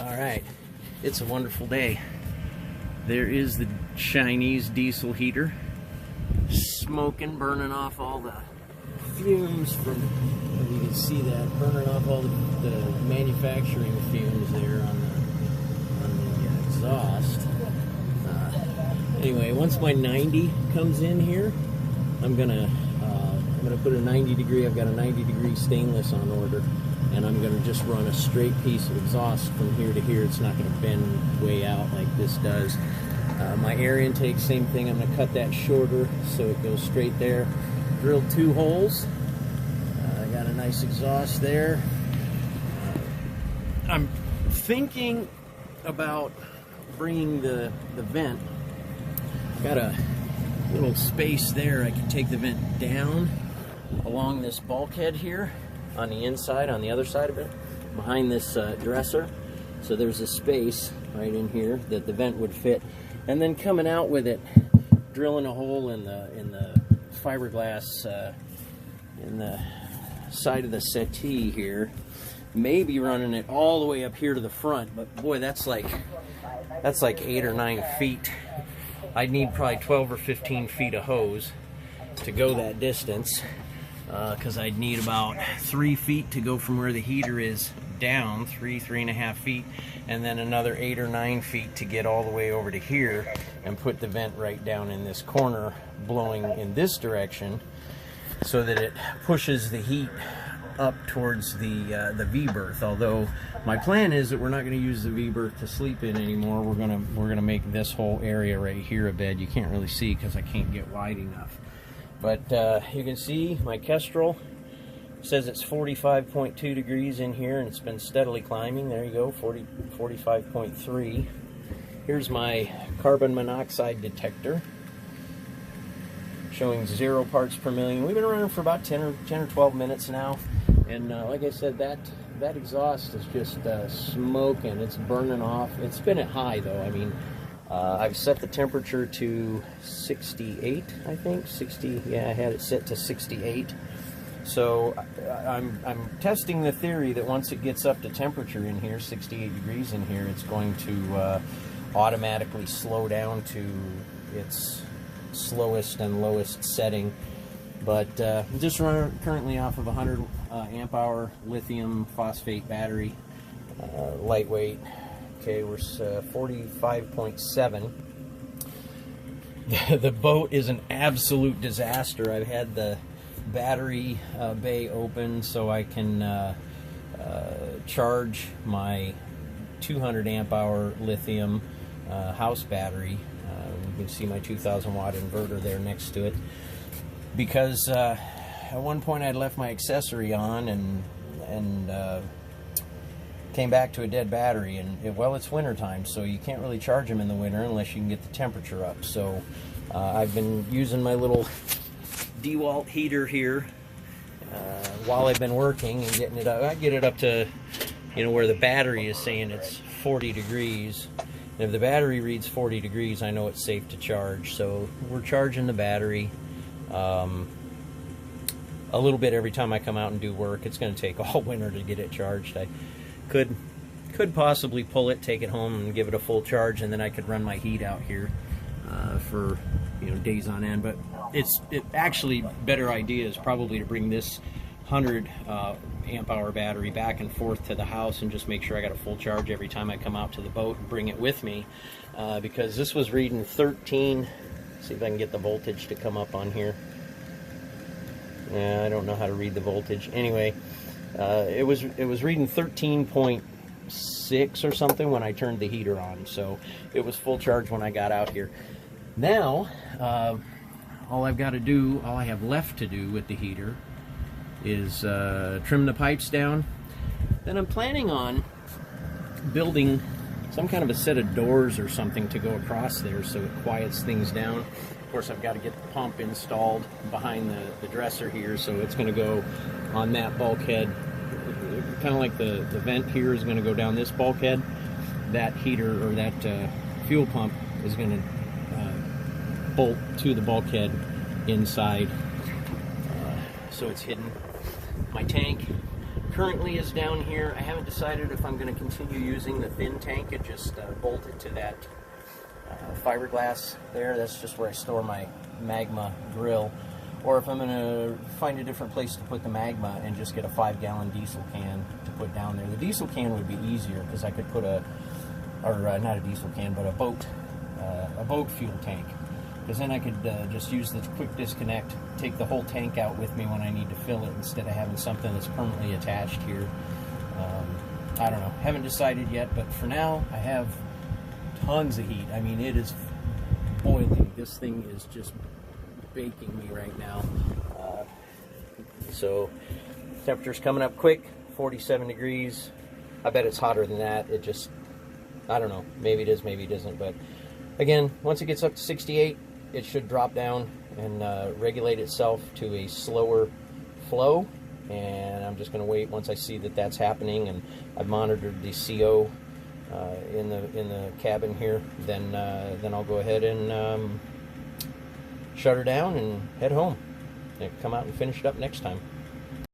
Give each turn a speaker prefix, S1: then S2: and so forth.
S1: Alright, it's a wonderful day. There is the Chinese diesel heater smoking, burning off all the fumes from, if you can see that, burning off all the manufacturing fumes there on the exhaust. Anyway, once my 90 comes in here, I'm gonna put a 90 degree, I've got a 90 degree stainless on order, and I'm gonna just run a straight piece of exhaust from here to here. It's not gonna bend way out like this does. My air intake, same thing. I'm gonna cut that shorter so it goes straight there. Drilled 2 holes. I got a nice exhaust there. I'm thinking about bringing the vent. Got a little space there. I can take the vent down along this bulkhead here on the inside, on the other side of it, behind this dresser. So there's a space right in here that the vent would fit, and then coming out with it, drilling a hole in the fiberglass in the side of the settee here, maybe running it all the way up here to the front. But boy, that's like 8 or 9 feet. I'd need probably 12 or 15 feet of hose to go that distance, because I'd need about 3 feet to go from where the heater is down, 3.5 feet, and then another 8 or 9 feet to get all the way over to here and put the vent right down in this corner, blowing in this direction so that it pushes the heat up towards the V-berth. Although my plan is that we're not going to use the V-berth to sleep in anymore. We're gonna make this whole area right here a bed. You can't really see because I can't get wide enough. But you can see my Kestrel says it's 45.2 degrees in here, and it's been steadily climbing. There you go, 45.3. Here's my carbon monoxide detector, showing 0 parts per million. We've been running for about 10 or 12 minutes now, and like I said, that exhaust is just smoking. It's burning off. It's been at high though. I mean, I've set the temperature to 68, I think. 60, yeah, I had it set to 68. So I'm testing the theory that once it gets up to temperature in here, 68 degrees in here, it's going to automatically slow down to its slowest and lowest setting. But I'm just running currently off of a 100 amp hour lithium phosphate battery, lightweight. Okay, we're 45.7. The boat is an absolute disaster. I've had the battery bay open so I can charge my 200 amp hour lithium house battery. You can see my 2,000 watt inverter there next to it, because at one point I'd left my accessory on and came back to a dead battery, and well, it's winter time, so you can't really charge them in the winter unless you can get the temperature up. So I've been using my little DeWalt heater here while I've been working and getting it up. I get it up to, you know, where the battery is saying it's 40 degrees. And if the battery reads 40 degrees, I know it's safe to charge. So we're charging the battery a little bit every time I come out and do work. It's going to take all winter to get it charged. I could possibly pull it, take it home, and give it a full charge, and then I could run my heat out here for, you know, days on end. But it actually, better idea is probably to bring this 100 amp hour battery back and forth to the house and just make sure I got a full charge every time I come out to the boat and bring it with me, because this was reading 13. See if I can get the voltage to come up on here. Yeah, I don't know how to read the voltage. Anyway, it was reading 13.6 or something when I turned the heater on, so it was full charge when I got out here. Now all I have left to do with the heater is trim the pipes down. Then I'm planning on building some kind of a set of doors or something to go across there so it quiets things down. Of course, I've got to get the pump installed behind the dresser here, so it's going to go on that bulkhead. Kind of like the vent here is going to go down this bulkhead. That heater, or that fuel pump, is going to bolt to the bulkhead inside, so it's hidden. My tank currently is down here. I haven't decided if I'm going to continue using the thin tank and just bolt it to that fiberglass there. That's just where I store my magma grill. Or if I'm going to find a different place to put the magma and just get a 5-gallon diesel can to put down there. The diesel can would be easier because I could put not a diesel can, but a boat fuel tank. Because then I could just use the quick disconnect, take the whole tank out with me when I need to fill it instead of having something that's permanently attached here. I don't know. Haven't decided yet, but for now, I have tons of heat. I mean, it is boiling. This thing is just baking me right now. So temperature's coming up quick, 47 degrees. I bet it's hotter than that. It just, I don't know. Maybe it is, maybe it isn't. But again, once it gets up to 68, it should drop down and regulate itself to a slower flow. And I'm just going to wait once I see that that's happening, and I've monitored the CO in the cabin here. Then I'll go ahead and shut her down and head home and come out and finish it up next time.